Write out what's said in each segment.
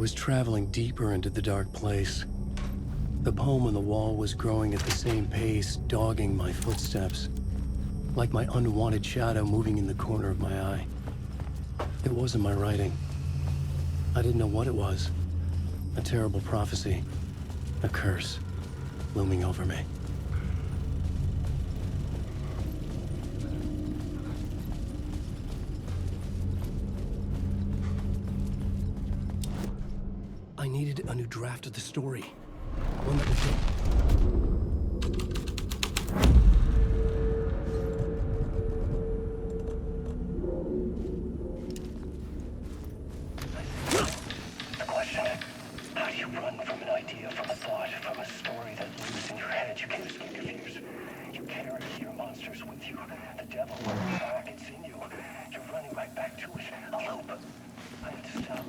was traveling deeper into the dark place. The poem on the wall was growing at the same pace, dogging my footsteps, like my unwanted shadow moving in the corner of my eye. It wasn't my writing. I didn't know what it was. A terrible prophecy, a curse, looming over me. I needed a new draft of the story. One that would fit. The question, how do you run from an idea, from a thought, from a story that lives in your head? You can't escape your fears. You carry your monsters with you. The devil lurks back, it's in you. You're running right back to it. A loop. I need to stop.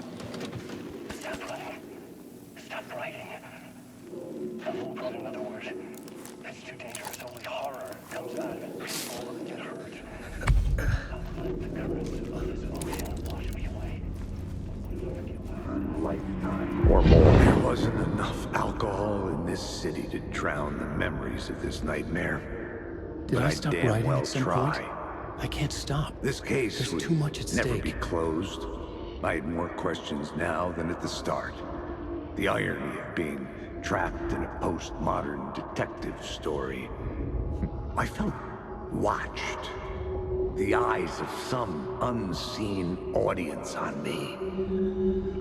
Stop running. Stop writing. A loop, in another word. It's too dangerous. Only horror comes out of it. People get hurt. I'll let the currents of this ocean wash me away. Lifetime or more. There wasn't enough alcohol in this city to drown the memories of this nightmare. Did I stop damn writing well at some try. point? I can't stop. This case There's would too much at never stake. be closed. I had more questions now than at the start. The irony of being trapped in a postmodern detective story. I felt watched. The eyes of some unseen audience on me.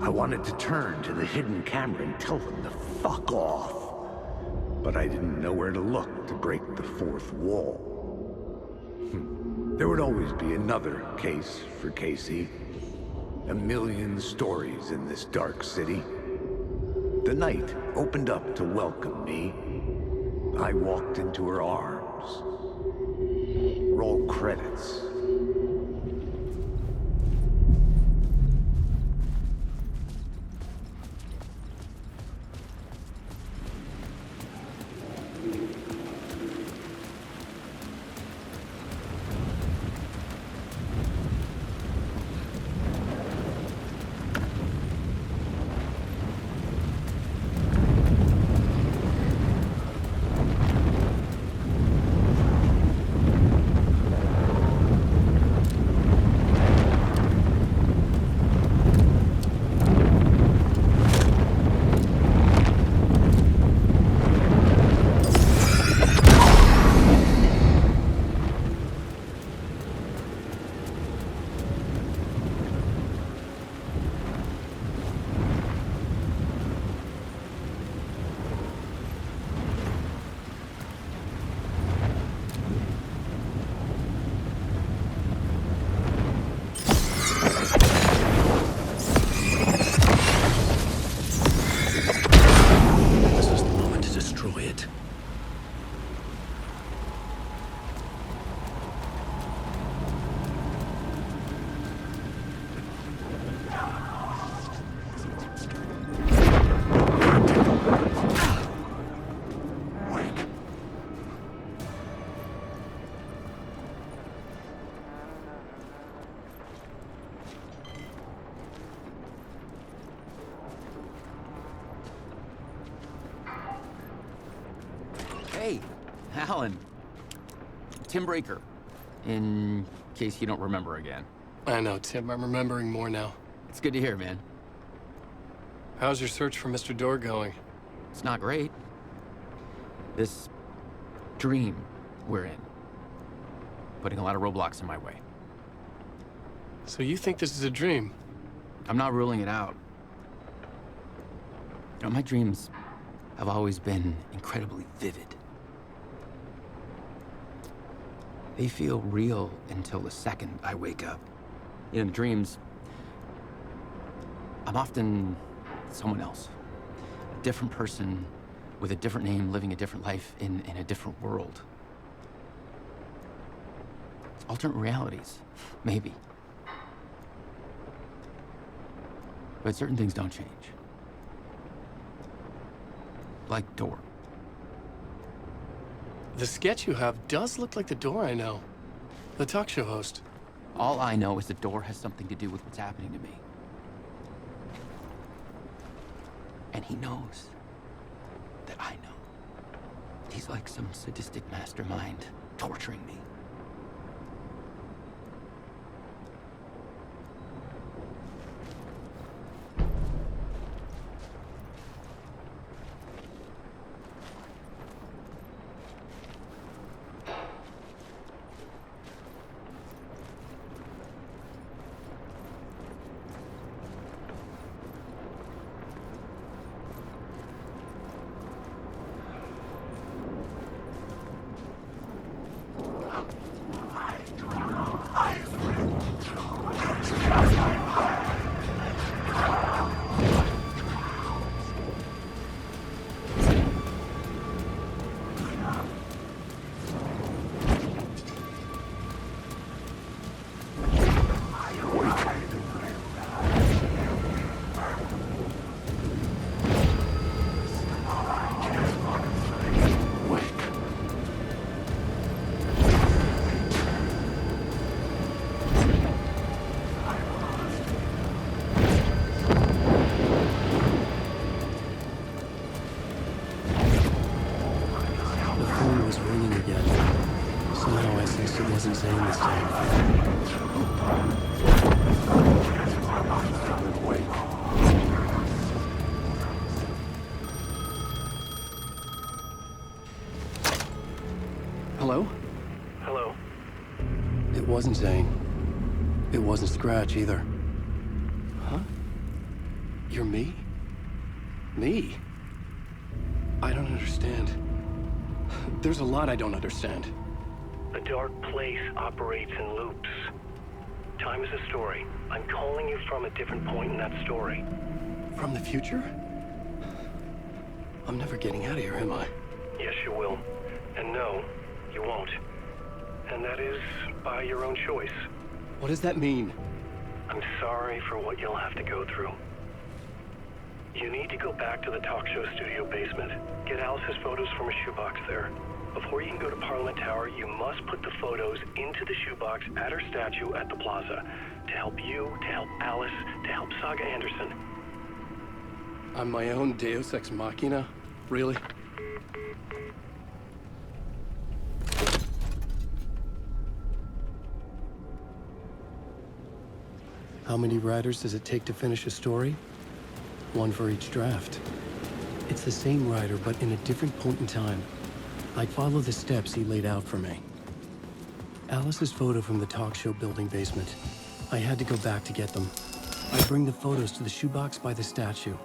I wanted to turn to the hidden camera and tell them to fuck off. But I didn't know where to look to break the fourth wall. There would always be another case for Casey. A million stories in this dark city. The night opened up to welcome me. I walked into her arms. Roll credits. Hey, Alan. Tim Breaker, in case you don't remember again. I know, Tim. I'm remembering more now. It's good to hear, man. How's your search for Mr. Door going? It's not great. This dream we're in, putting a lot of roadblocks in my way. So you think this is a dream? I'm not ruling it out. You know, my dreams have always been incredibly vivid. They feel real until the second I wake up. In dreams, I'm often someone else. A different person with a different name, living a different life in a different world. Alternate realities, maybe. But certain things don't change. Like Door. The sketch you have does look like the Door I know. The talk show host. All I know is the Door has something to do with what's happening to me. And he knows that I know. He's like some sadistic mastermind torturing me. Wasn't saying this time. Hello? Hello? It wasn't Zane. It wasn't Scratch either. Huh? You're me? Me? I don't understand. There's a lot I don't understand. The dark place operates in loops. Time is a story. I'm calling you from a different point in that story. From the future? I'm never getting out of here, am I? Yes, you will. And no, you won't. And that is by your own choice. What does that mean? I'm sorry for what you'll have to go through. You need to go back to the talk show studio basement. Get Alice's photos from a shoebox there. Before you can go to Parliament Tower, you must put the photos into the shoebox at her statue at the plaza. To help you, to help Alice, to help Saga Anderson. I'm my own Deus Ex Machina? Really? How many writers does it take to finish a story? One for each draft. It's the same writer, but in a different point in time. I'd follow the steps he laid out for me. Alice's photo from the talk show building basement. I had to go back to get them. I'd bring the photos to the shoebox by the statue.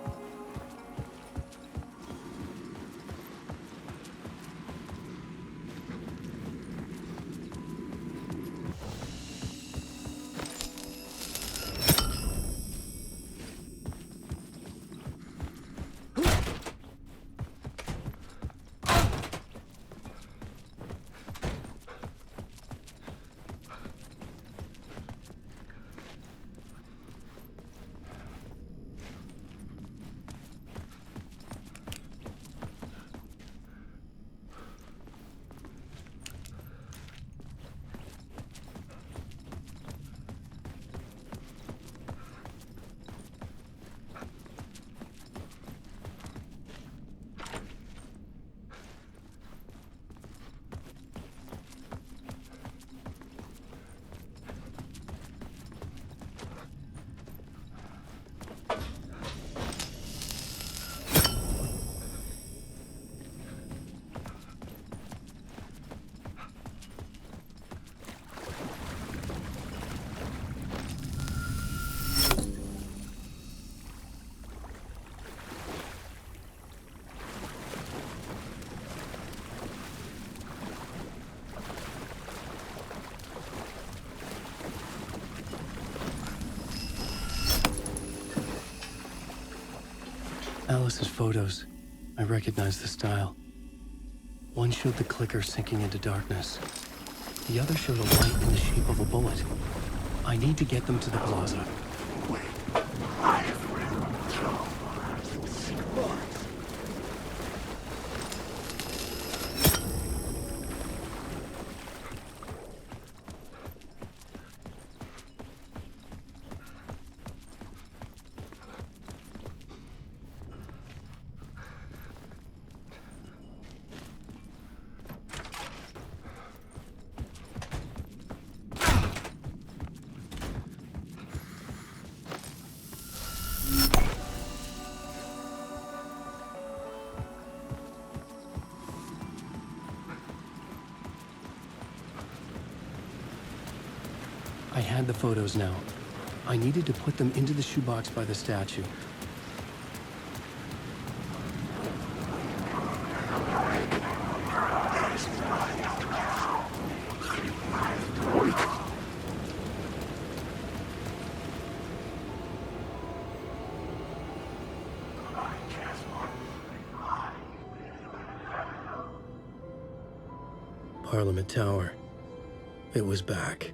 Alice's photos. I recognize the style. One showed the clicker sinking into darkness. The other showed a light in the shape of a bullet. I need to get them to the plaza. I had the photos now. I needed to put them into the shoebox by the statue. Parliament Tower. It was back.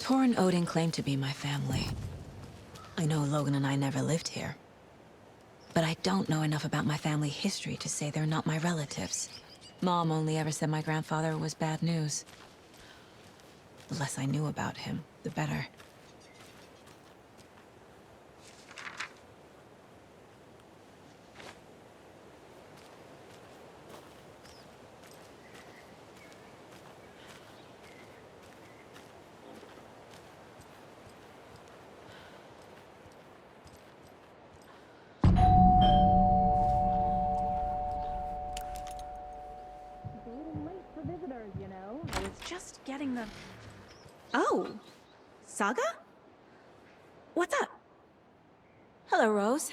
Tor and Odin claim to be my family. I know Logan and I never lived here. But I don't know enough about my family history to say they're not my relatives. Mom only ever said my grandfather was bad news. The less I knew about him, the better. Oh, Saga? What's up? Hello, Rose.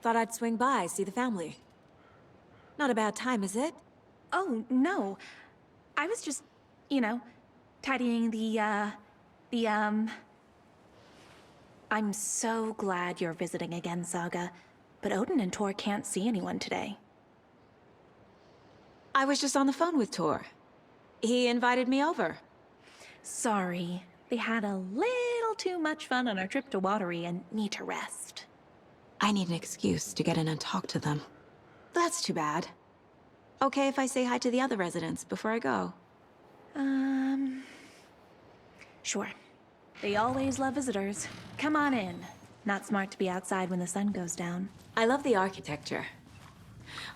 Thought I'd swing by, see the family. Not a bad time, is it? Oh, no. I was just, you know, tidying I'm so glad you're visiting again, Saga. But Odin and Tor can't see anyone today. I was just on the phone with Tor. He invited me over. Sorry. They had a little too much fun on our trip to Watery and need to rest. I need an excuse to get in and talk to them. That's too bad. Okay if I say hi to the other residents before I go? Sure. They always love visitors. Come on in. Not smart to be outside when the sun goes down. I love the architecture.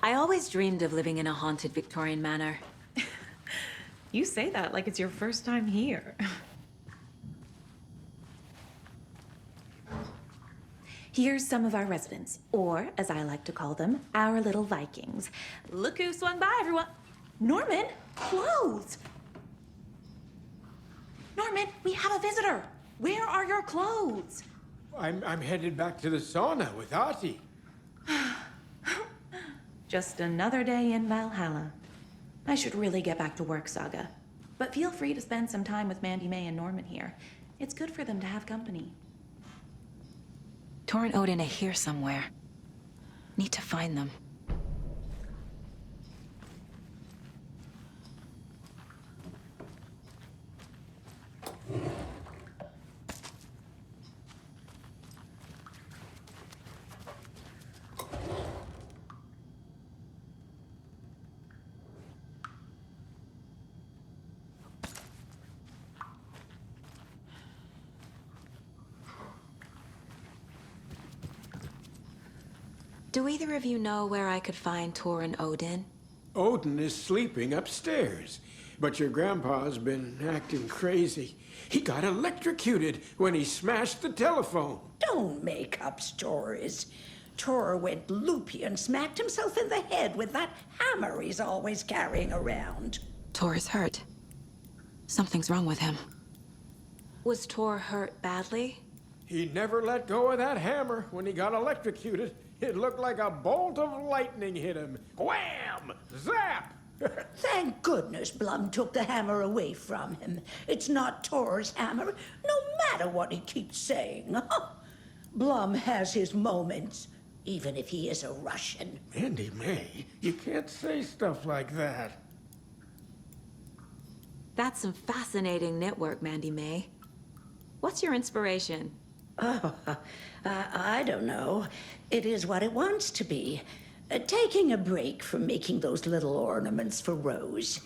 I always dreamed of living in a haunted Victorian manor. You say that like it's your first time here. Here's some of our residents, or as I like to call them, our little Vikings. Look who swung by, everyone. Norman, clothes! Norman, we have a visitor. Where are your clothes? I'm headed back to the sauna with Artie. Just another day in Valhalla. I should really get back to work, Saga. But feel free to spend some time with Nvme and Norman here. It's good for them to have company. Tor and Odin are here somewhere. Need to find them. Do either of you know where I could find Tor and Odin? Odin is sleeping upstairs, but your grandpa's been acting crazy. He got electrocuted when he smashed the telephone. Don't make up stories. Tor went loopy and smacked himself in the head with that hammer he's always carrying around. Tor is hurt. Something's wrong with him. Was Tor hurt badly? He never let go of that hammer when he got electrocuted. It looked like a bolt of lightning hit him. Wham! Zap! Thank goodness Blum took the hammer away from him. It's not Tor's hammer, no matter what he keeps saying. Blum has his moments, even if he is a Russian. Nvme, you can't say stuff like that. That's some fascinating network, Nvme. What's your inspiration? Oh, I don't know. It is what it wants to be. Taking a break from making those little ornaments for Rose.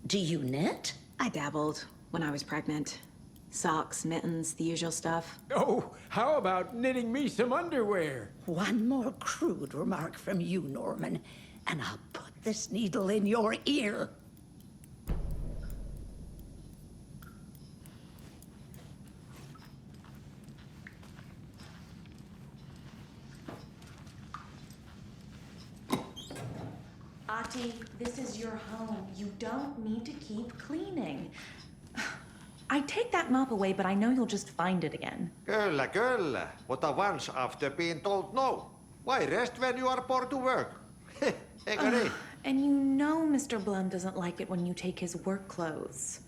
Do you knit? I dabbled when I was pregnant. Socks, mittens, the usual stuff. Oh, how about knitting me some underwear? One more crude remark from you, Norman, and I'll put this needle in your ear. Ati, this is your home. You don't need to keep cleaning. I take that mop away, but I know you'll just find it again. Kyllä, kyllä. Mutta once after being told no. Why rest when you are bored to work? Eikö niin? And you know Mr. Blum doesn't like it when you take his work clothes.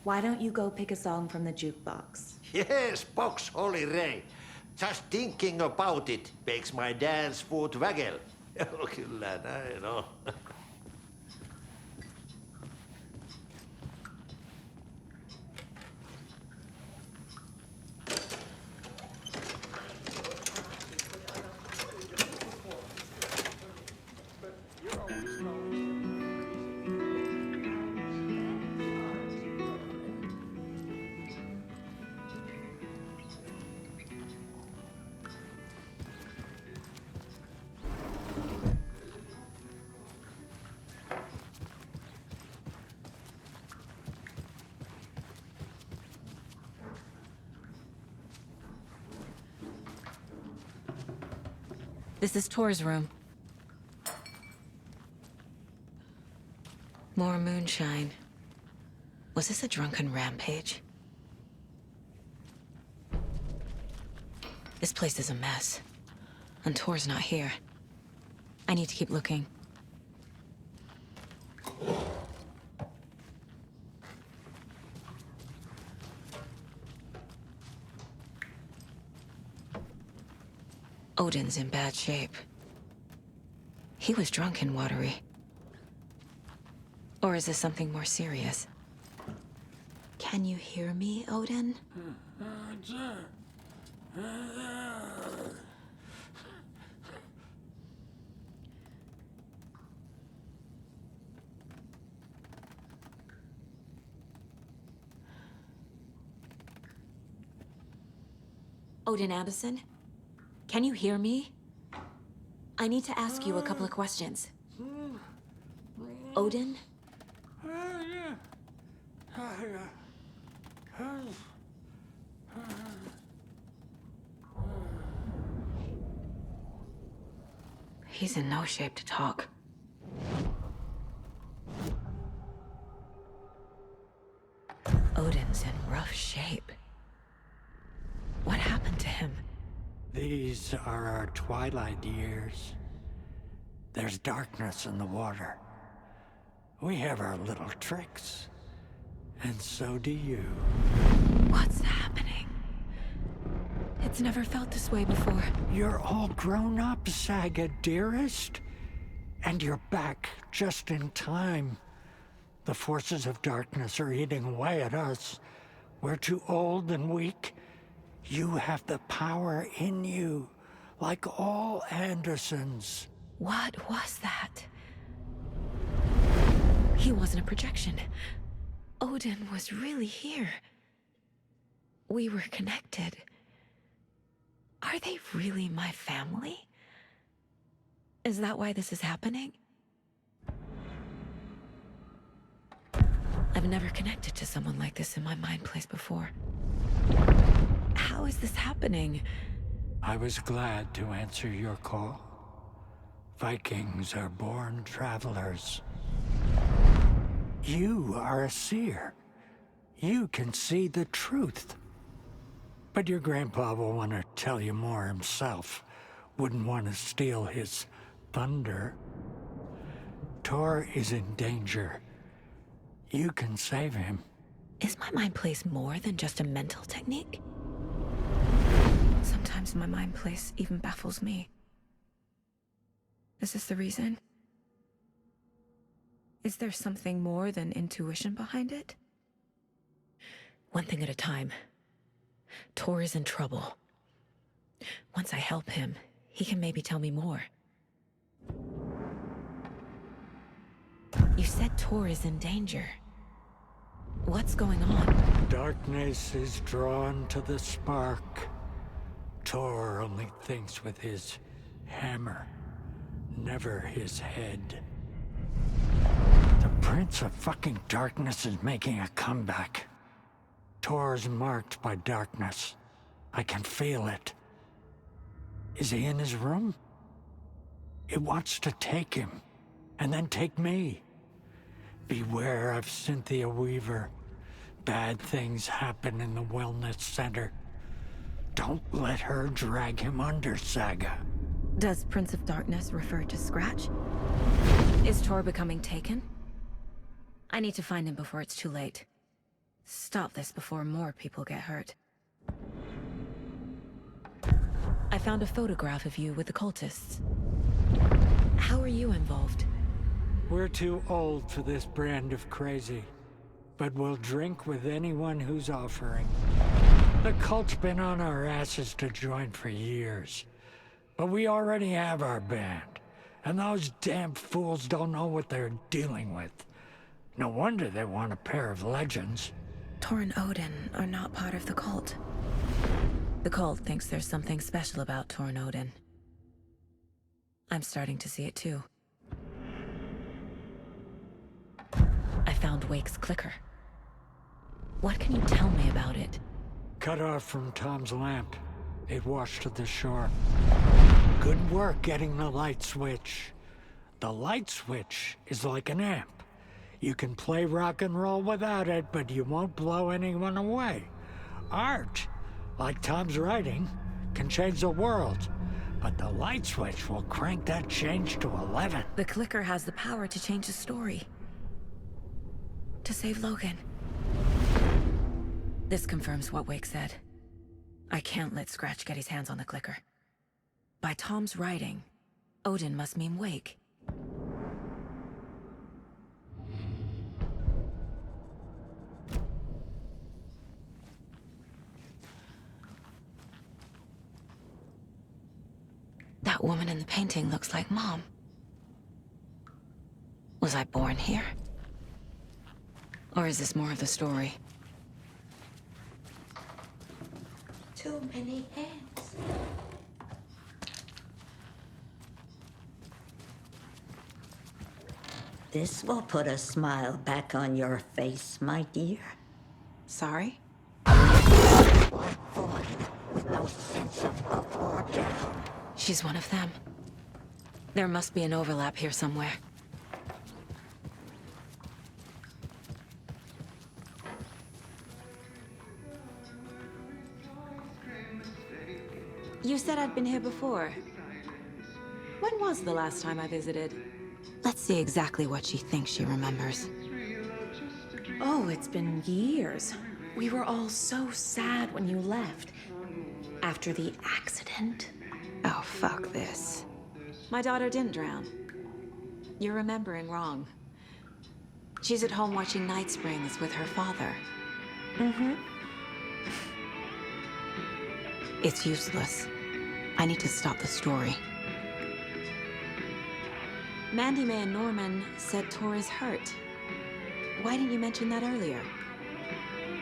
Why don't you go pick a song from the jukebox? Yes, box Holy Ray. Just thinking about it makes my dance foot waggle. Kyllä näin on. This is Tor's room. More moonshine. Was this a drunken rampage? This place is a mess. And Tor's not here. I need to keep looking. Odin's in bad shape. He was drunk and watery. Or is this something more serious? Can you hear me, Odin? Odin Anderson? Can you hear me? I need to ask you a couple of questions. Odin? He's in no shape to talk. Odin's in rough shape. What happened to him? These are our twilight years. There's darkness in the water. We have our little tricks. And so do you. What's happening? It's never felt this way before. You're all grown up, Saga, dearest. And you're back just in time. The forces of darkness are eating away at us. We're too old and weak. You have the power in you, like all Andersons. What was that? He wasn't a projection. Odin was really here. We were connected. Are they really my family? Is that why this is happening? I've never connected to someone like this in my mind place before. How is this happening? I was glad to answer your call. Vikings are born travelers. You are a seer. You can see the truth. But your grandpa will want to tell you more himself. Wouldn't want to steal his thunder. Tor is in danger. You can save him. Is my mind place more than just a mental technique? Sometimes my mind place even baffles me. Is this the reason? Is there something more than intuition behind it? One thing at a time. Tor is in trouble. Once I help him, he can maybe tell me more. You said Tor is in danger. What's going on? Darkness is drawn to the spark. Tor only thinks with his hammer, never his head. The Prince of fucking Darkness is making a comeback. Tor's marked by darkness. I can feel it. Is he in his room? It wants to take him, and then take me. Beware of Cynthia Weaver. Bad things happen in the wellness center. Don't let her drag him under, Saga. Does Prince of Darkness refer to Scratch? Is Tor becoming taken? I need to find him before it's too late. Stop this before more people get hurt. I found a photograph of you with the cultists. How are you involved? We're too old for this brand of crazy, but we'll drink with anyone who's offering. The cult's been on our asses to join for years, but we already have our band, and those damn fools don't know what they're dealing with. No wonder they want a pair of legends. Tor and Odin are not part of the cult. The cult thinks there's something special about Tor and Odin. I'm starting to see it too. I found Wake's clicker. What can you tell me about it? Cut off from Tom's lamp. It washed to the shore. Good work getting the light switch. The light switch is like an amp. You can play rock and roll without it, but you won't blow anyone away. Art, like Tom's writing, can change the world. But the light switch will crank that change to 11. The clicker has the power to change the story. To save Logan. This confirms what Wake said. I can't let Scratch get his hands on the clicker. By Tom's writing, Odin must mean Wake. That woman in the painting looks like Mom. Was I born here? Or is this more of the story? Too many hands. This will put a smile back on your face, my dear. Sorry? What for? No sense of up or down. She's one of them. There must be an overlap here somewhere. You said I'd been here before. When was the last time I visited? Let's see exactly what she thinks she remembers. Oh, it's been years. We were all so sad when you left. After the accident. Oh, fuck this. My daughter didn't drown. You're remembering wrong. She's at home watching Night Springs with her father. Mm-hmm. It's useless. I need to stop the story. Nvme and Norman said Tor is hurt. Why didn't you mention that earlier?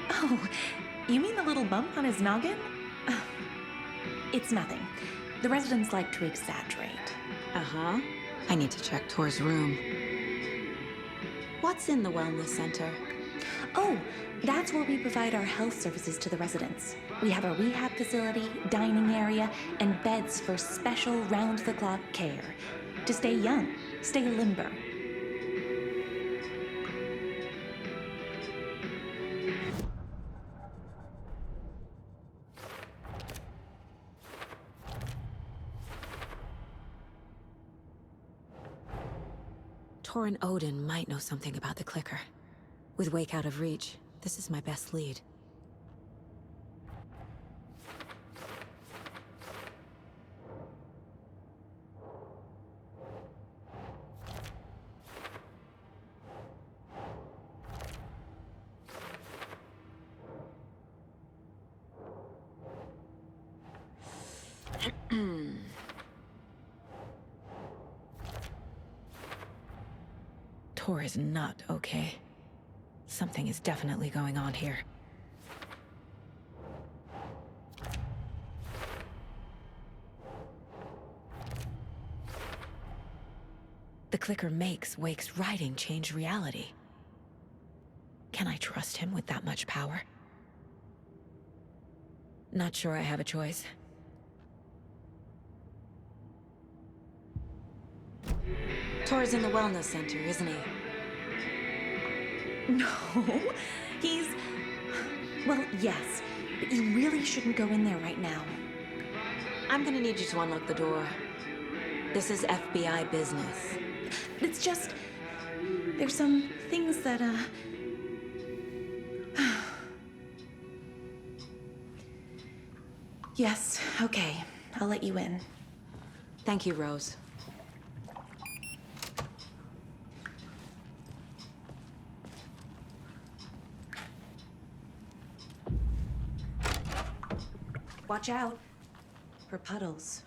Oh, you mean the little bump on his noggin? It's nothing. The residents like to exaggerate. Uh-huh. I need to check Tor's room. What's in the wellness center? Oh, that's where we provide our health services to the residents. We have a rehab facility, dining area, and beds for special round-the-clock care. To stay young, stay limber. Tor and Odin might know something about the clicker. With Wake out of reach, this is my best lead. Tor is not okay. Something is definitely going on here. The clicker makes Wake's writing change reality. Can I trust him with that much power? Not sure I have a choice. Tor's in the wellness center, isn't he? No, he's... Well, yes, but you really shouldn't go in there right now. I'm gonna need you to unlock the door. This is FBI business. It's just... There's some things that, Yes, okay. I'll let you in. Thank you, Rose. Watch out for puddles.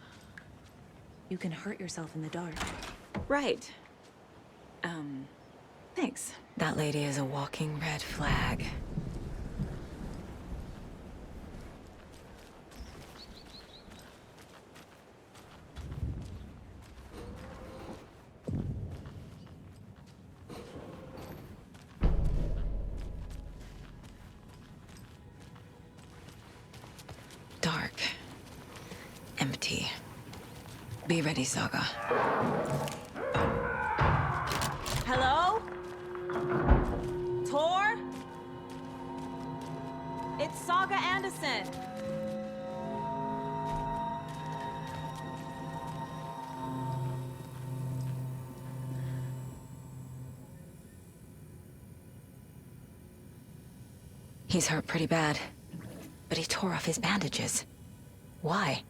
You can hurt yourself in the dark. Right. Thanks. That lady is a walking red flag. Dark. Empty. Be ready, Saga. Hello? it's Saga Anderson. He's hurt pretty bad, but he tore off his bandages. Why?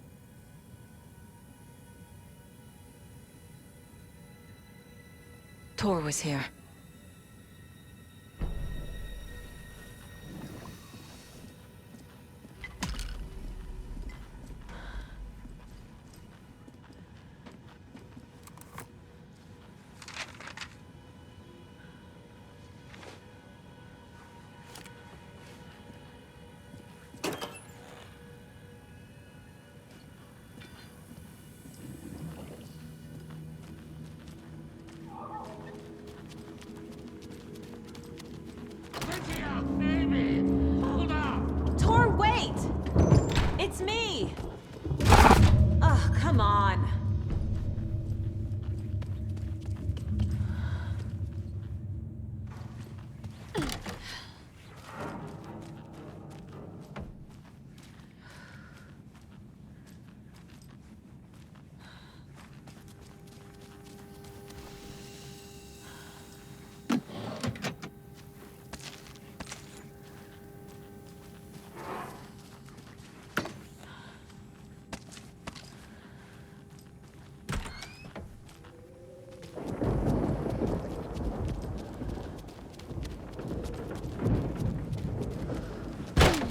Tor was here. Tor, wait! It's me! Ugh, come on.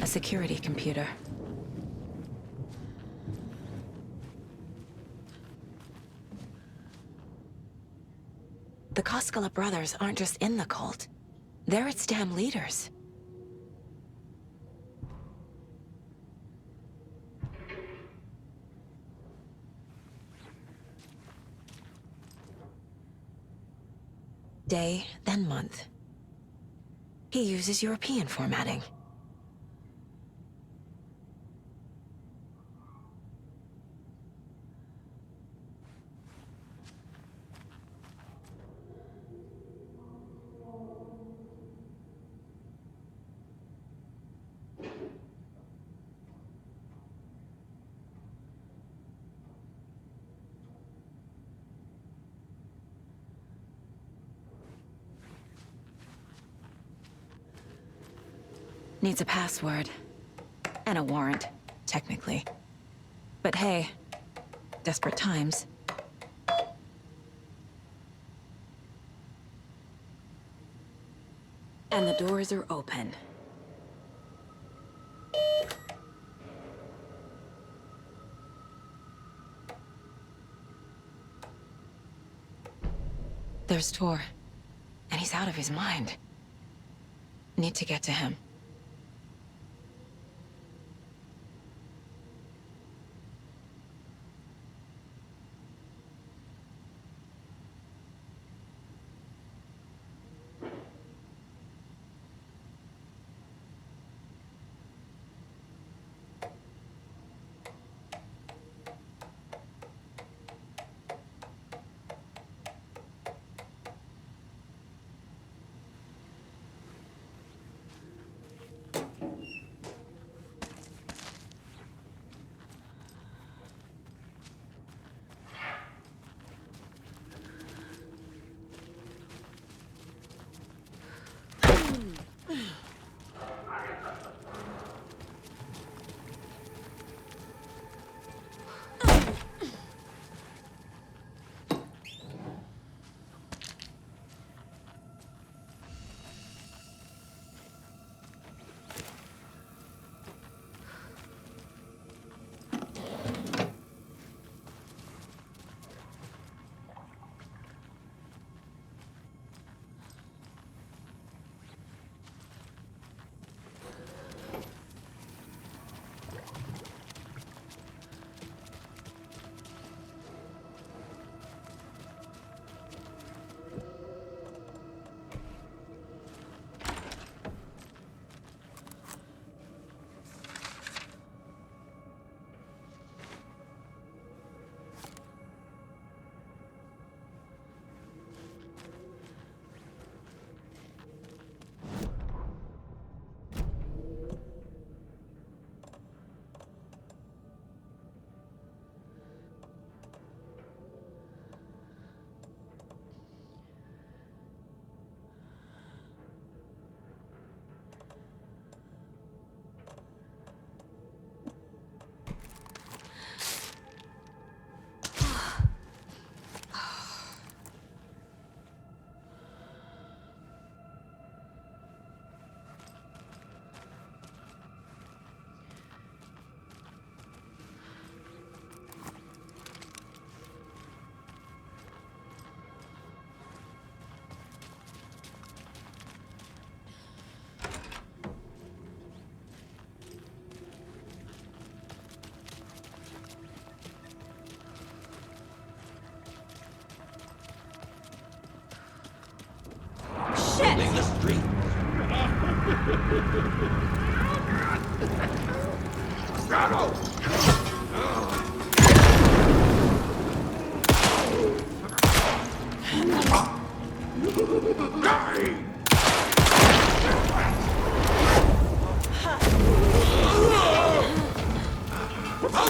A security computer. The Koskela brothers aren't just in the cult. They're its damn leaders. Day, then month. He uses European formatting. Needs a password. And a warrant, technically. But hey, desperate times. And the doors are open. There's Tor. And he's out of his mind. Need to get to him.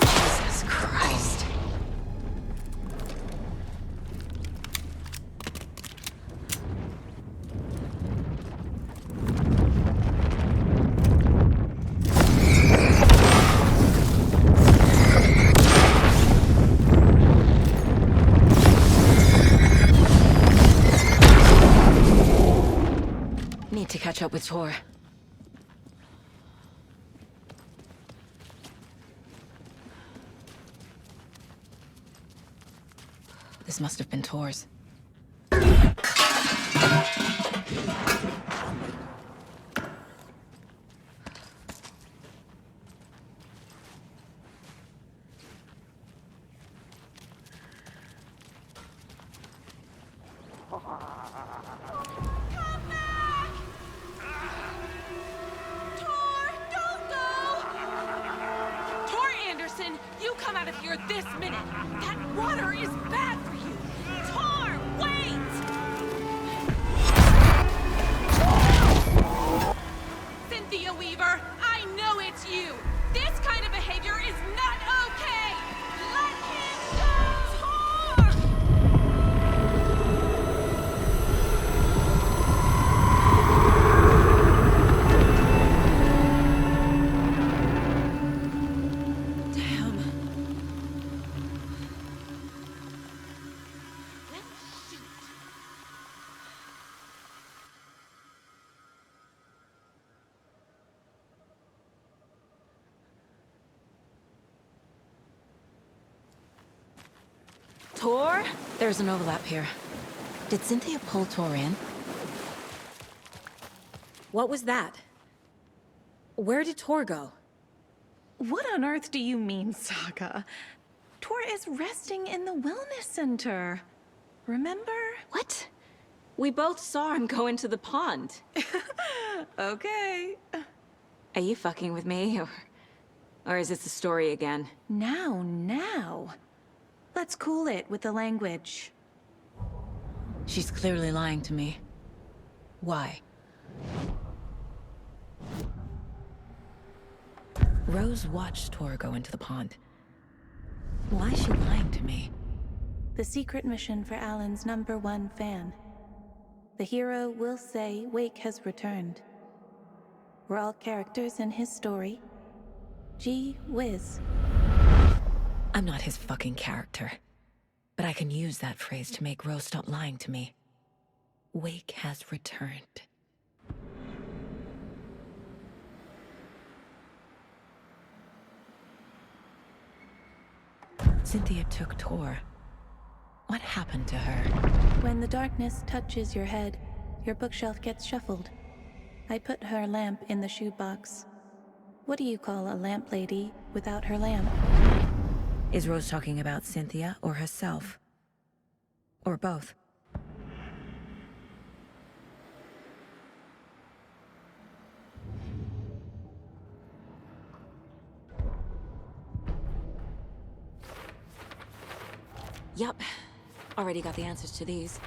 Jesus Christ. Need to catch up with Tor. This must have been Tor's. You come out of here this minute! That water is bad for you! Tor, wait! Cynthia Weaver, I know it's you! This kind of behavior is not okay! Let him go! Tor! Tor? There's an overlap here. Did Cynthia pull Tor in? What was that? Where did Tor go? What on earth do you mean, Saga? Tor is resting in the wellness center. Remember? What? We both saw him go into the pond. Okay. Are you fucking with me, or is this the story again? Now. Let's cool it with the language. She's clearly lying to me. Why? Rose watched Tor go into the pond. Why is she lying to me? The secret mission for Alan's #1 fan. The hero will say Wake has returned. We're all characters in his story. Gee whiz. I'm not his fucking character. But I can use that phrase to make Rose stop lying to me. Wake has returned. Cynthia took Tor. What happened to her? When the darkness touches your head, your bookshelf gets shuffled. I put her lamp in the shoebox. What do you call a lamp lady without her lamp? Is Rose talking about Cynthia or herself? Or both? Yup. Already got the answers to these.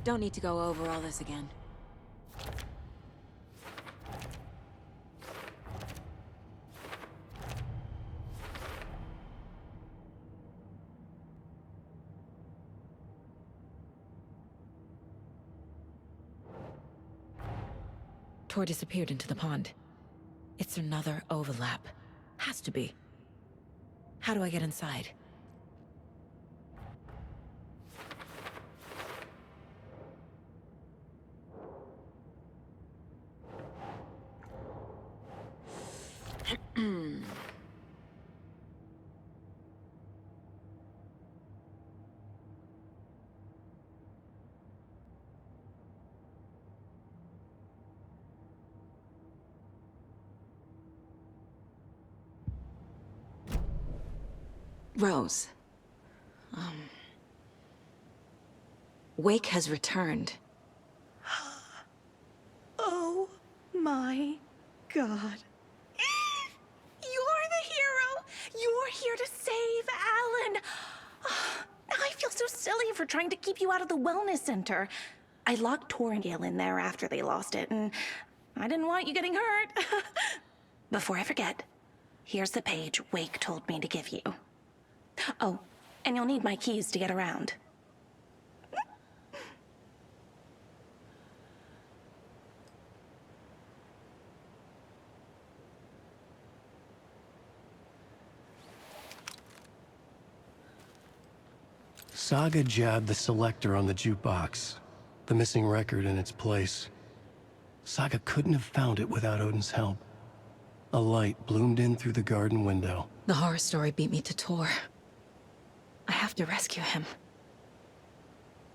Don't need to go over all this again. Tor disappeared into the pond. It's another overlap. Has to be. How do I get inside? Rose. Wake has returned. Oh my God. You're the hero! You're here to save Alan! I feel so silly for trying to keep you out of the wellness center. I locked Tor and Gale in there after they lost it, and I didn't want you getting hurt. Before I forget, here's the page Wake told me to give you. Oh, and you'll need my keys to get around. Saga jabbed the selector on the jukebox, the missing record in its place. Saga couldn't have found it without Odin's help. A light bloomed in through the garden window. The horror story beat me to Tor. I have to rescue him.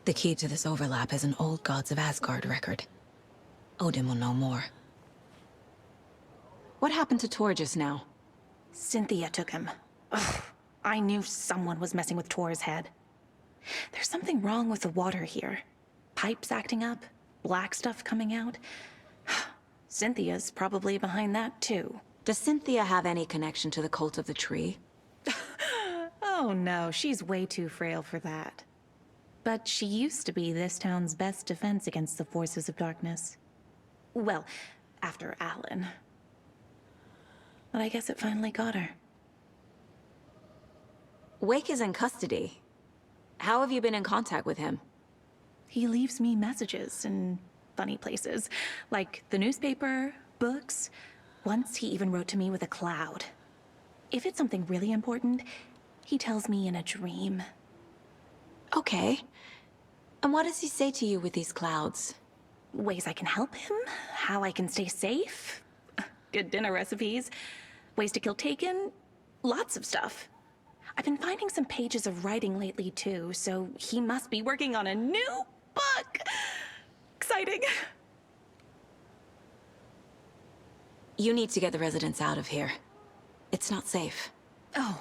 The key to this overlap is an old Gods of Asgard record. Odin will know more. What happened to Tor just now? Cynthia took him. Ugh, I knew someone was messing with Tor's head. There's something wrong with the water here. Pipes acting up, black stuff coming out. Cynthia's probably behind that too. Does Cynthia have any connection to the cult of the tree? Oh no, she's way too frail for that. But she used to be this town's best defense against the forces of darkness. Well, after Alan. But I guess it finally got her. Wake is in custody. How have you been in contact with him? He leaves me messages in funny places, like the newspaper, books. Once he even wrote to me with a cloud. If it's something really important, he tells me in a dream. Okay. And what does he say to you with these clouds? Ways I can help him, how I can stay safe, good dinner recipes, ways to kill Taken, lots of stuff. I've been finding some pages of writing lately too, so he must be working on a new book. Exciting. You need to get the residents out of here. It's not safe. Oh,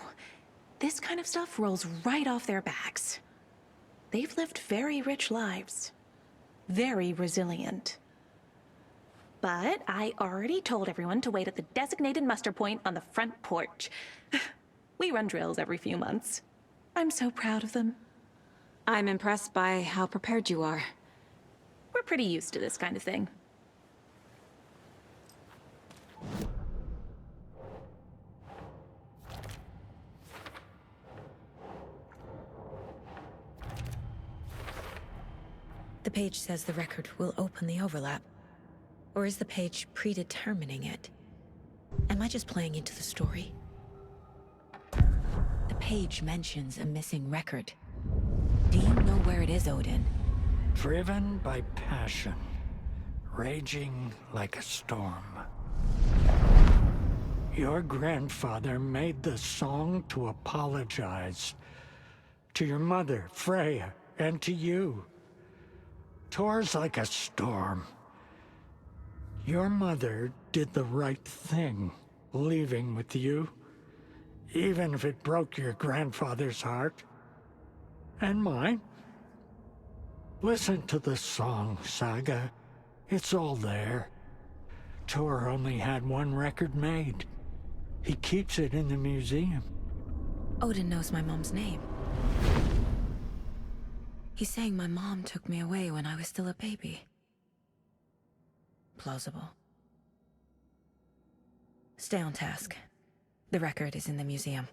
this kind of stuff rolls right off their backs. They've lived very rich lives. Very resilient. But I already told everyone to wait at the designated muster point on the front porch. We run drills every few months. I'm so proud of them. I'm impressed by how prepared you are. We're pretty used to this kind of thing. The page says the record will open the overlap. Or is the page predetermining it? Am I just playing into the story? The page mentions a missing record. Do you know where it is, Odin? Driven by passion, raging like a storm. Your grandfather made the song to apologize. To your mother, Freya, and to you. Tor's like a storm. Your mother did the right thing, leaving with you. Even if it broke your grandfather's heart. And mine. Listen to the song, Saga. It's all there. Tor only had one record made. He keeps it in the museum. Odin knows my mom's name. He's saying my mom took me away when I was still a baby. Plausible. Stay on task. The record is in the museum.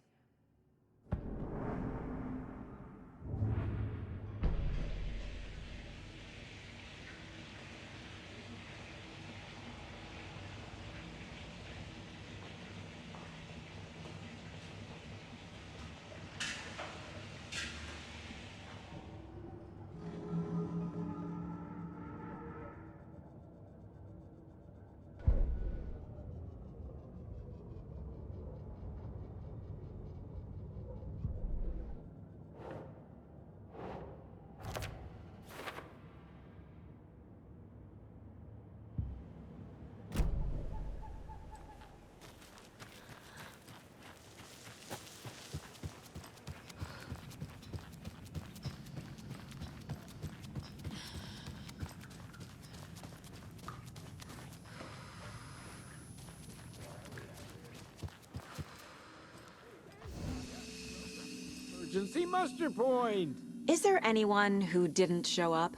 emergency muster point. Is there anyone who didn't show up?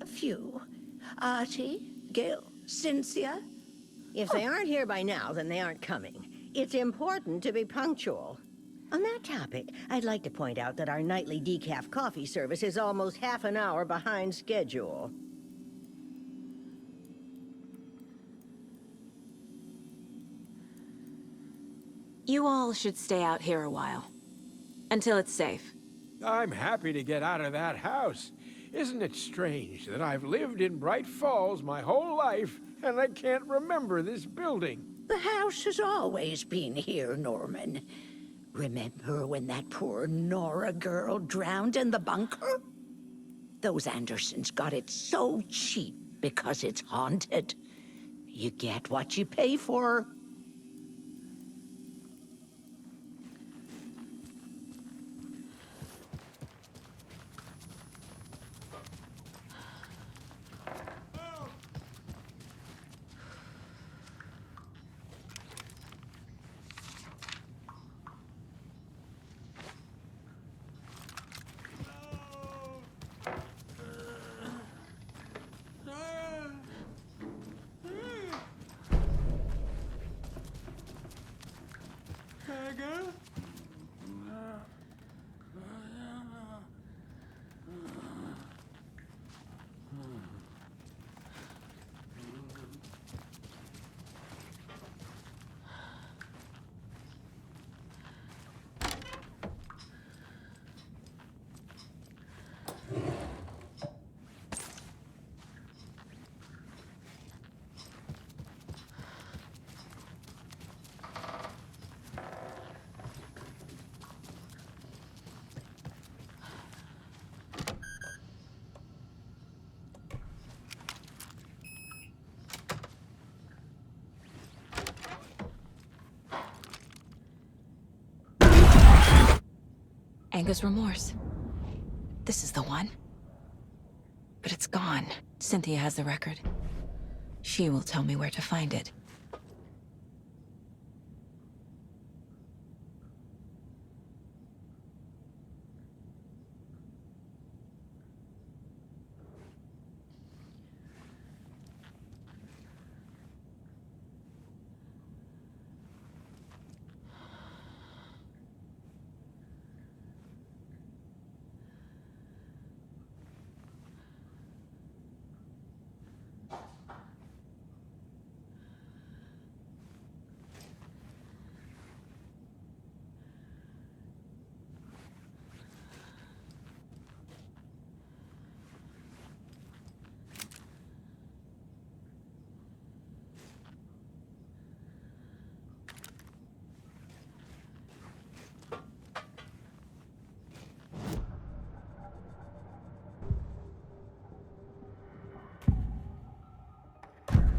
A few. Artie, Gil, Cynthia. If they aren't here by now, then they aren't coming. It's important to be punctual. On that topic, I'd like to point out that our nightly decaf coffee service is almost half an hour behind schedule. You all should stay out here a while. Until it's safe. I'm happy to get out of that house. Isn't it strange that I've lived in Bright Falls my whole life and I can't remember this building? The house has always been here, Norman. Remember when that poor Nora girl drowned in the bunker? Those Andersons got it so cheap because it's haunted. You get what you pay for. Anger's remorse. This is the one. But it's gone. Cynthia has the record. She will tell me where to find it.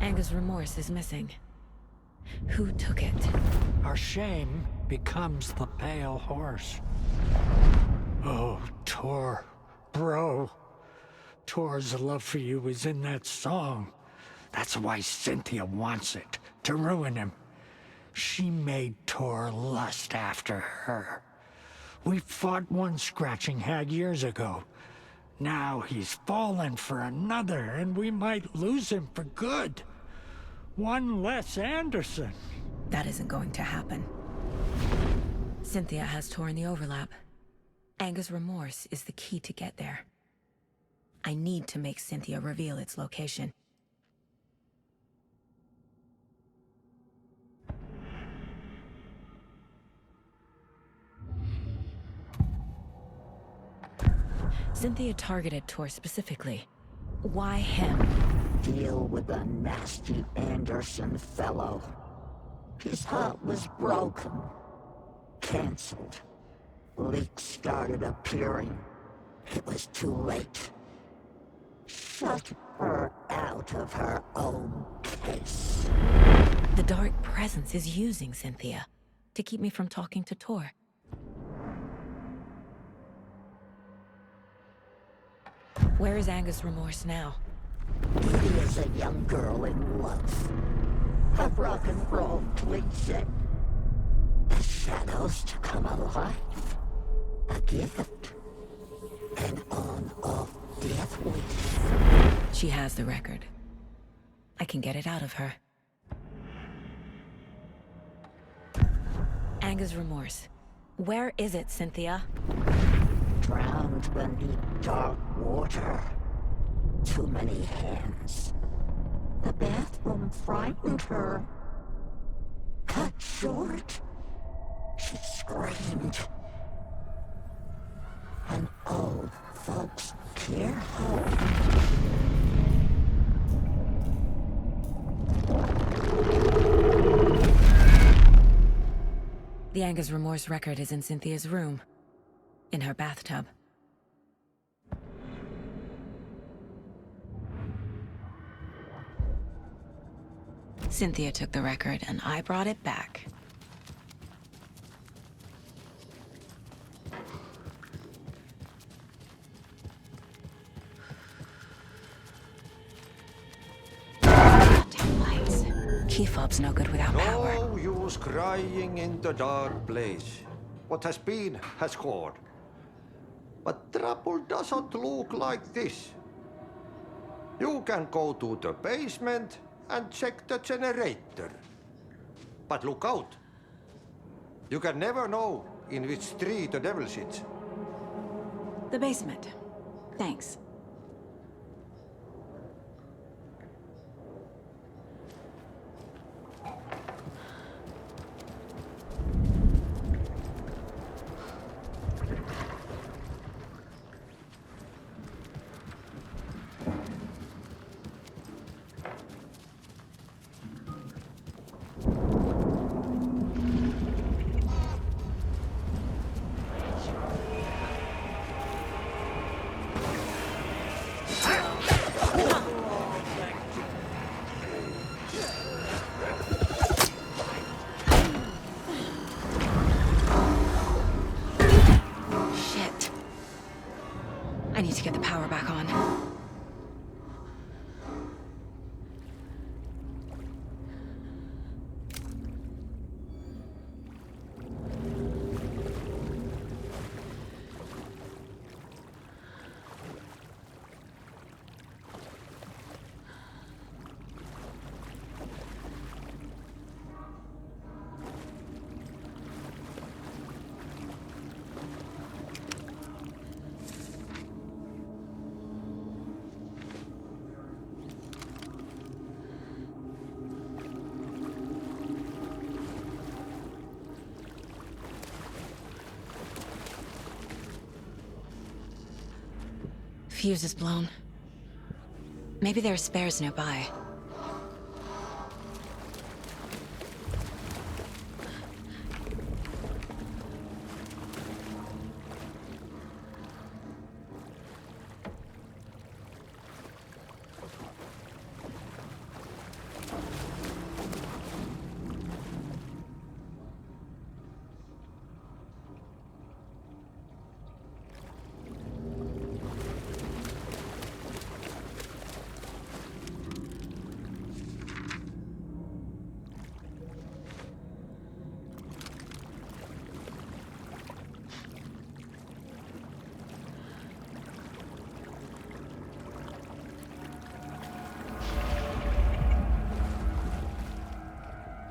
Anger's remorse is missing. Who took it? Our shame becomes the pale horse. Oh, Tor, bro. Tor's love for you is in that song. That's why Cynthia wants it, to ruin him. She made Tor lust after her. We fought one scratching hag years ago. Now he's fallen for another, and we might lose him for good. One less Anderson. That isn't going to happen. Cynthia has Tor in the overlap. Anger's remorse is the key to get there. I need to make Cynthia reveal its location. Cynthia targeted Tor specifically. Why him? Deal with the nasty Anderson fellow. His heart was broken. Cancelled. Leaks started appearing. It was too late. Shut her out of her own case. The dark presence is using Cynthia to keep me from talking to Tor. Where is Anger's remorse now? He is a young girl in love. A rock and roll cliche. shadows to come alive. A gift. An on-off death wish. She has the record. I can get it out of her. Anger's remorse. Where is it, Cynthia? Drowned beneath dark water. Too many hands. The bathroom frightened her. Cut short. She screamed. And old folks care home. The Anger's remorse record is in Cynthia's room. In her bathtub. Cynthia took the record, and I brought it back. Damn lights. Key fob's no good without power. No use crying in the dark place. What has been has gone. But trouble doesn't look like this. You can go to the basement and check the generator. But look out. You can never know in which tree the devil sits. The basement. Thanks. I need to get the power back on. Fuse is blown. Maybe there are spares nearby.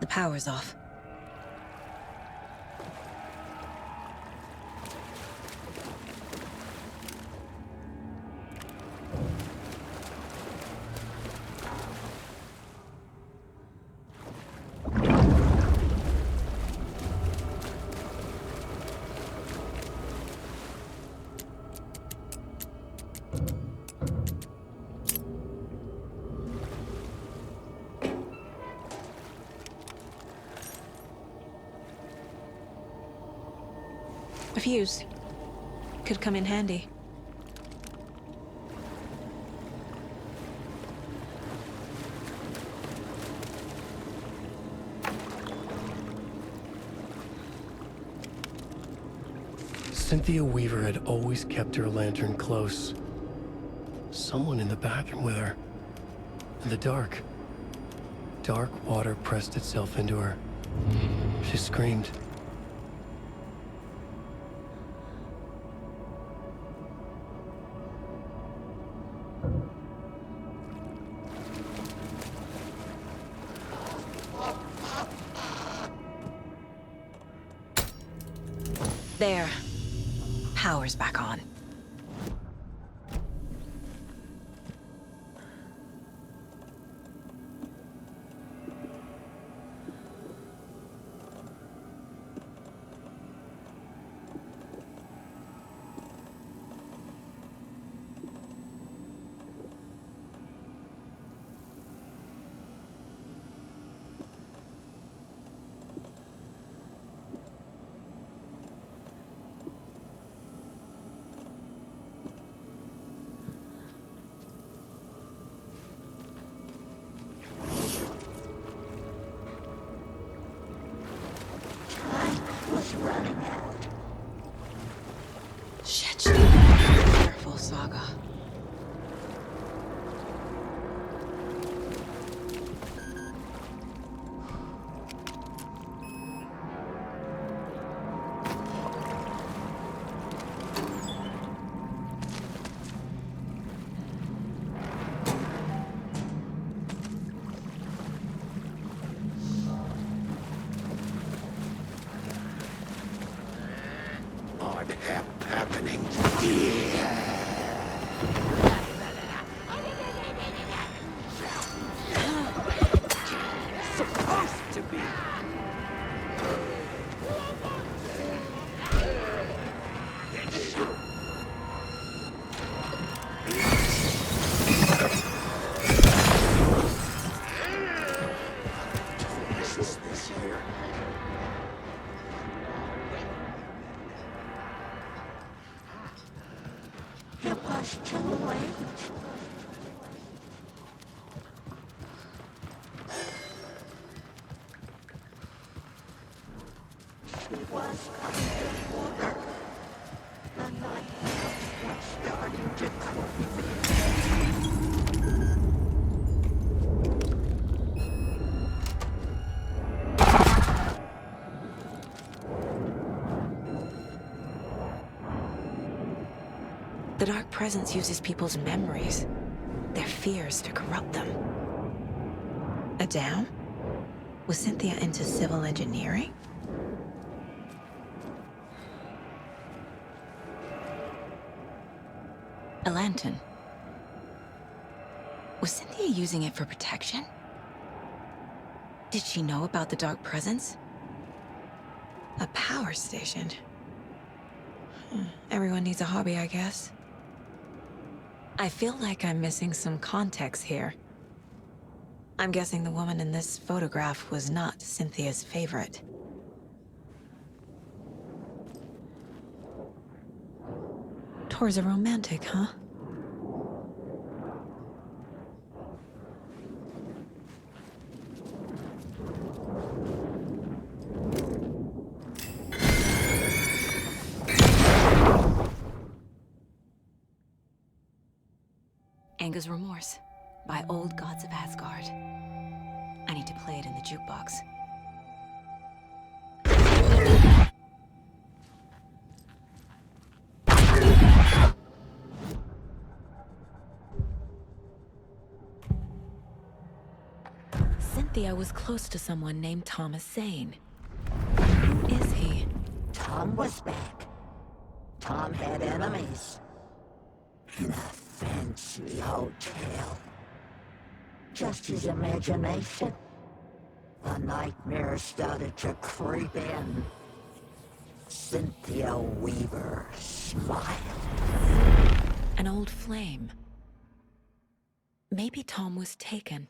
The power's off. A fuse. Could come in handy. Cynthia Weaver had always kept her lantern close. Someone in the bathroom with her. In the dark. Dark water pressed itself into her. She screamed. There. Power's back on. Shit. Careful, Saga. Happening. Supposed to be. This here. You pushed too late. She was coming to water. The night was starting to cool. The Dark Presence uses people's memories, their fears to corrupt them. A dam? Was Cynthia into civil engineering? A lantern. Was Cynthia using it for protection? Did she know about the Dark Presence? A power station. Everyone needs a hobby, I guess. I feel like I'm missing some context here. I'm guessing the woman in this photograph was not Cynthia's favorite. Tor's a romantic, huh? Anger's Remorse by Old Gods of Asgard. I need to play it in the jukebox. Cynthia was close to someone named Thomas Zane. Who is he? Tom was back. Tom had enemies. In a fancy hotel. Just his imagination. The nightmare started to creep in. Cynthia Weaver smiled. An old flame. Maybe Tom was taken.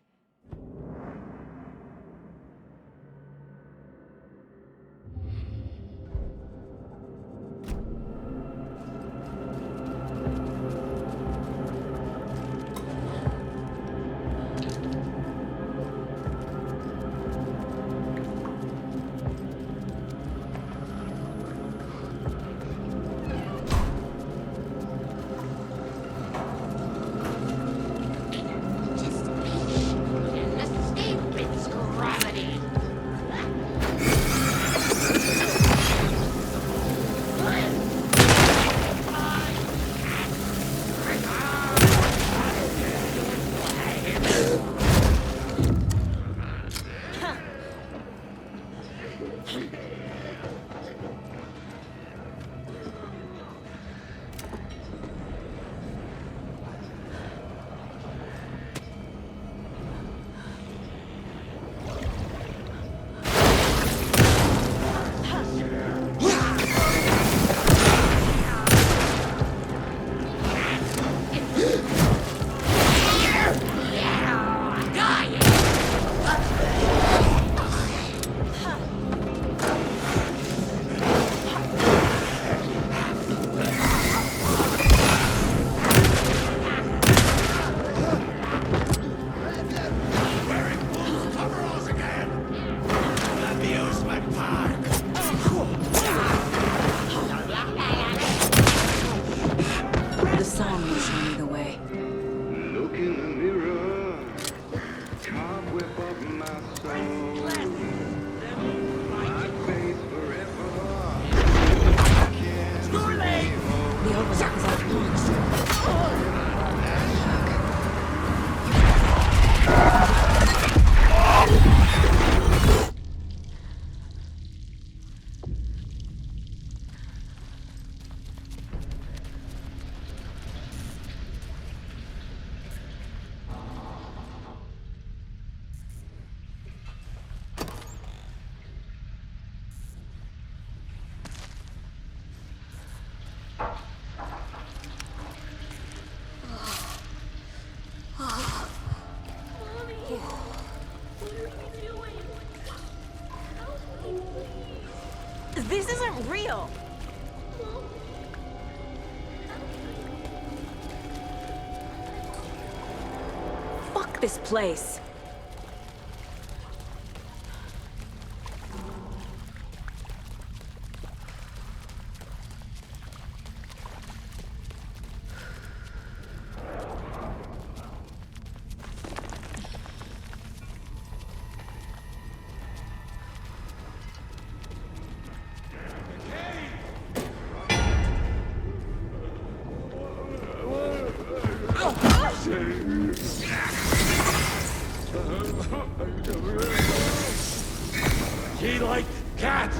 song will show me the way. Look in the mirror, cobweb of my soul. My face forever. The overlock is out of This isn't real! Fuck this place. He likes cats!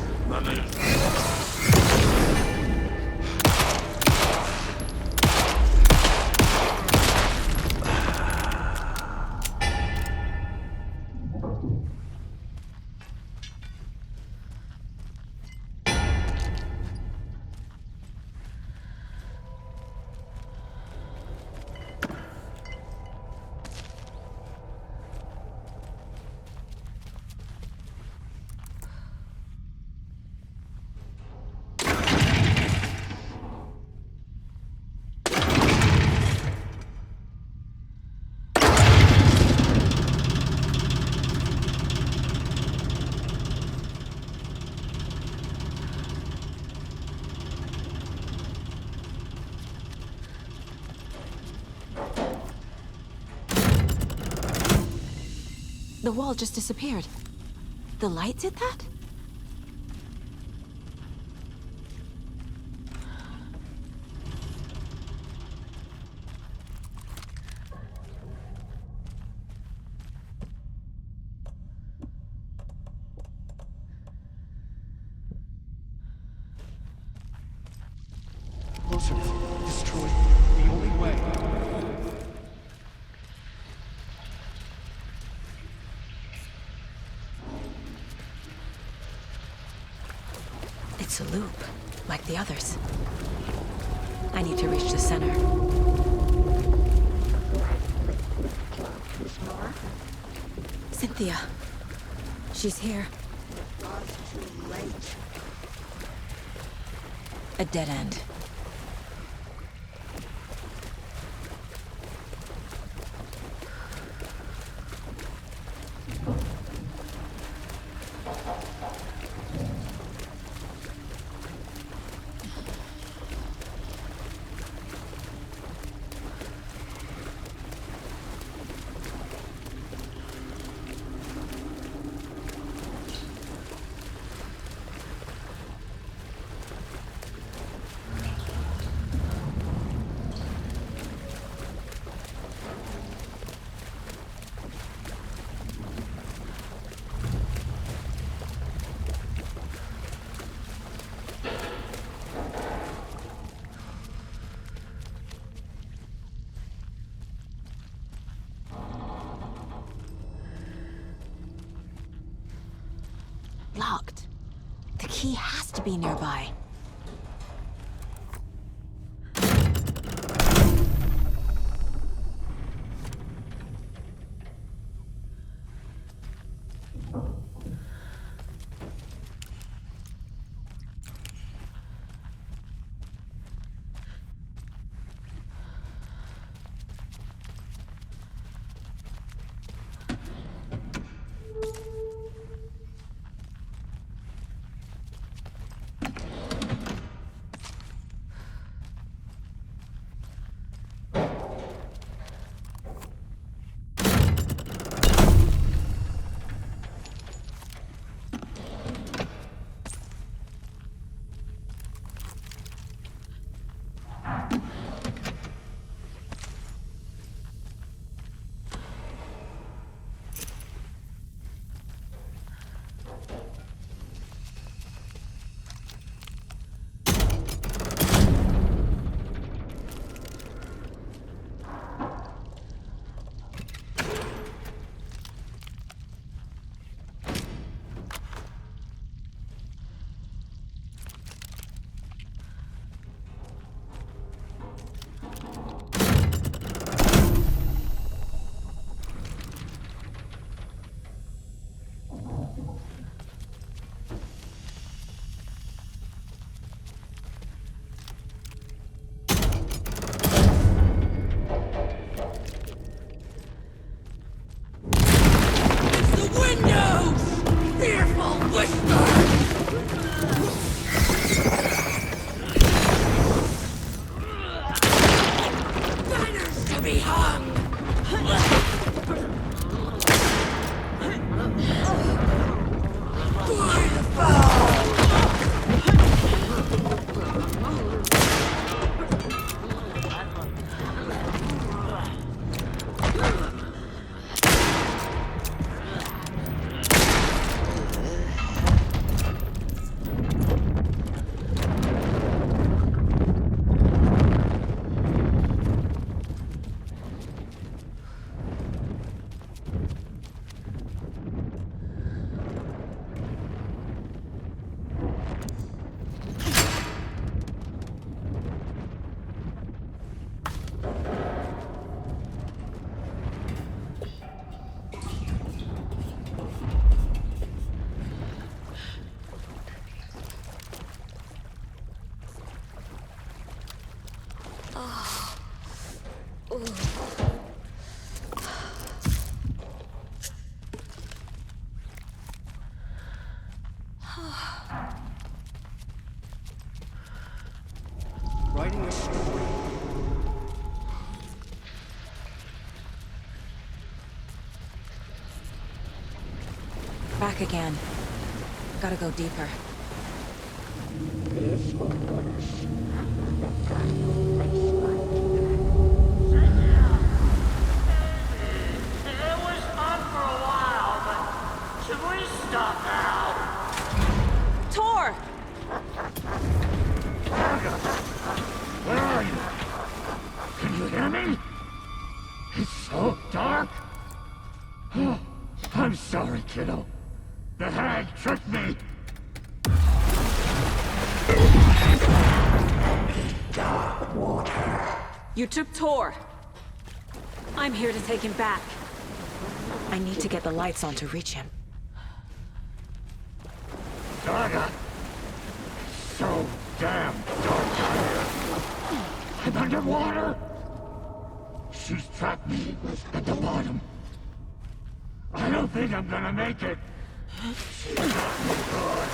The wall just disappeared. The light did that? Closer. Destroy. The only way. It's a loop, like the others. I need to reach the center. Cynthia. She's here. Too late. A dead end. Locked. The key has to be nearby. writing a story. Back again. Gotta go deeper. It was fun for a while, but should we stop now? Tor! Where are you? Can you hear me? It's so dark. Oh, I'm sorry, kiddo. The hag tricked me. Dark water. You took Tor. I'm here to take him back. I need to get the lights on to reach him. Darga. So damn dark out here. I'm underwater. She's trapped me at the bottom. I don't think I'm gonna make it. She's got me good.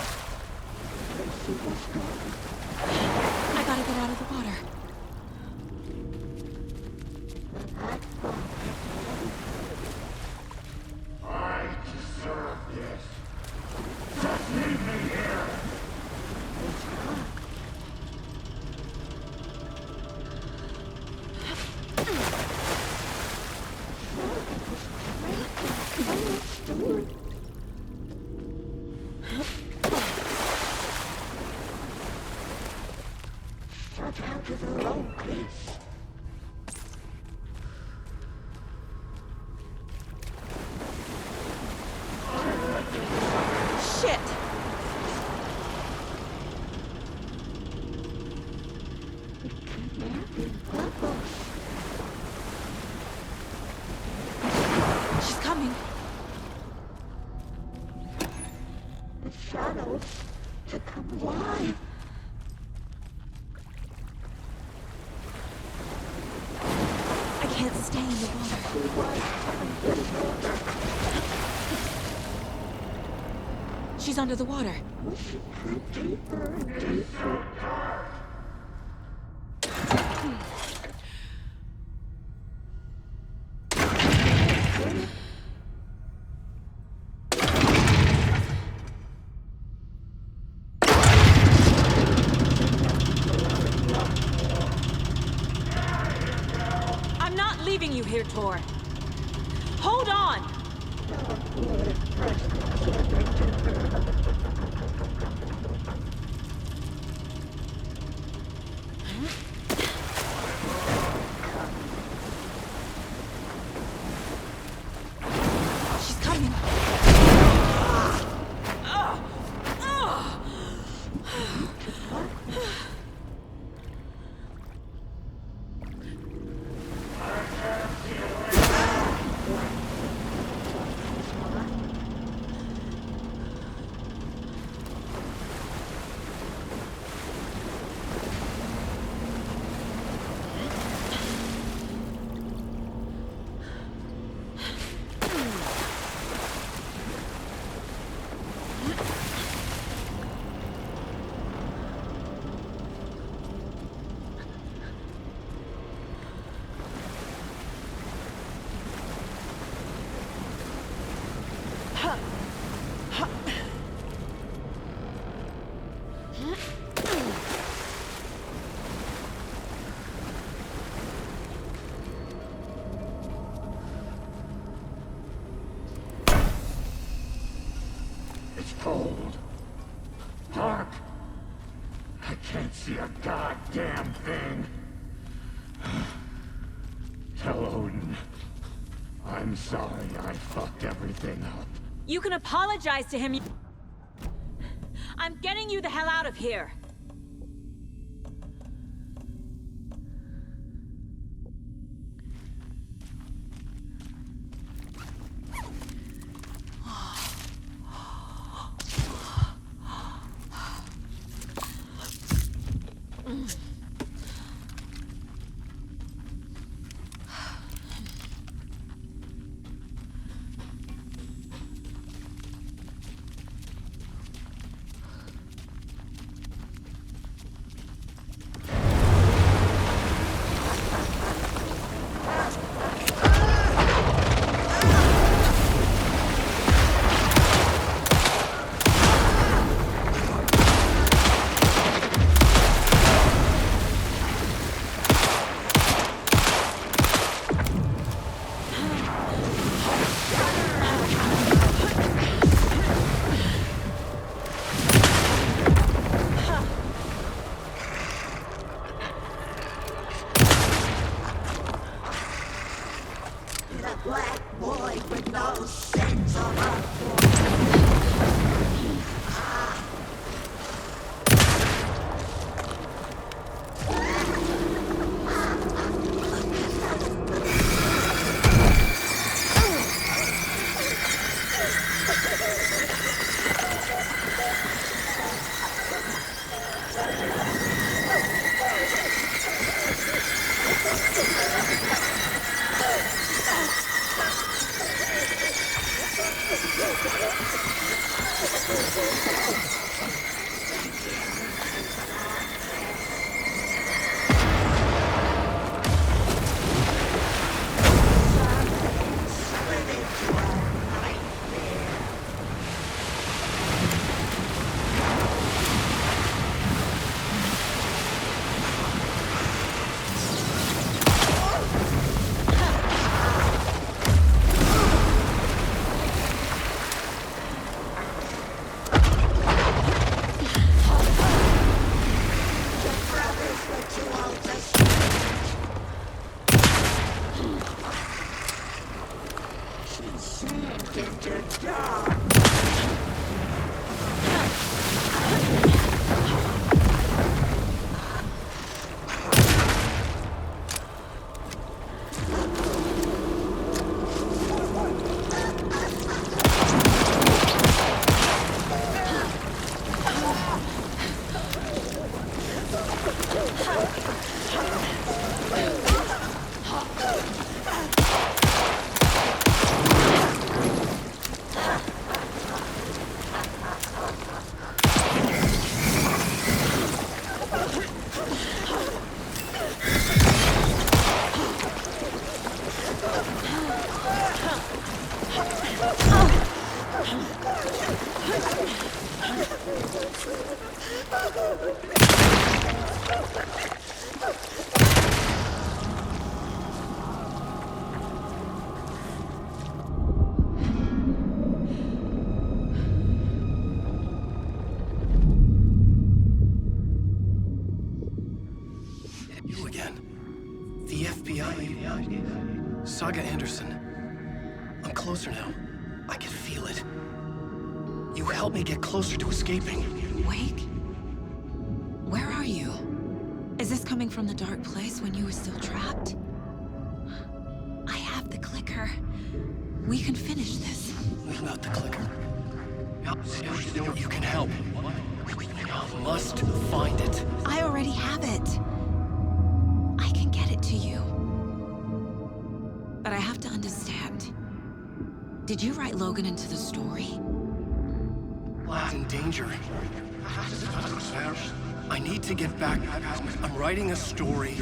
I gotta get out of the water. I deserve this. Just leave me here. Shut out of the wrong place. Shit! She's coming. The shadows to come alive. I can't stay in the water. She's under the water. Deeper and deeper. I'm not leaving you here, Tor. Hold on! She's coming. It's cold. Dark. I can't see a goddamn thing. Tell Odin. I'm sorry I fucked everything up. You can apologize to him. I'm getting you the hell out of here. You again. The FBI. Saga Anderson. I'm closer now. I can feel it. You helped me get closer to escaping. Wake? Where are you? Is this coming from the dark place when you were still trapped? I have the clicker. We can finish this. Without the clicker. You can help. You must find it. I already have it. I can get it to you. But I have to understand. Did you write Logan into the story? In danger. I need to get back. I'm writing a story.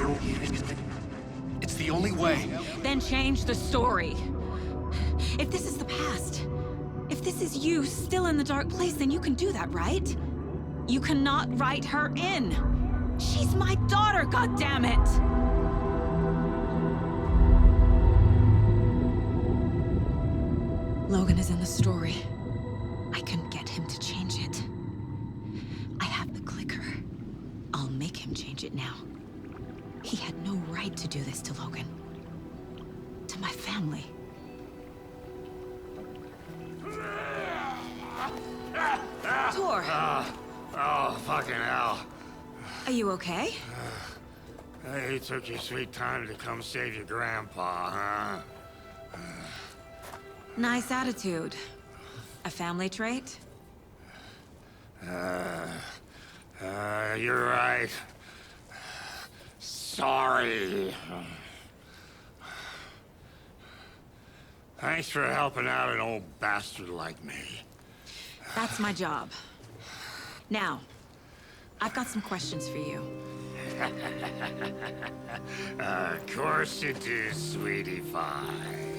It's the only way. Then change the story. If this is the past, if this is you still in the dark place, then you can do that, right? You cannot write her in. She's my daughter, goddammit! Logan is in the story. I can get him to change it. I have the clicker. I'll make him change it now. He had no right to do this to Logan. To my family. Tor! Oh, fucking hell. Are you okay? You took your sweet time to come save your grandpa, huh? Nice attitude. A family trait? You're right. Sorry. Thanks for helping out an old bastard like me. That's my job. Now, I've got some questions for you. Of course you do, sweetie pie.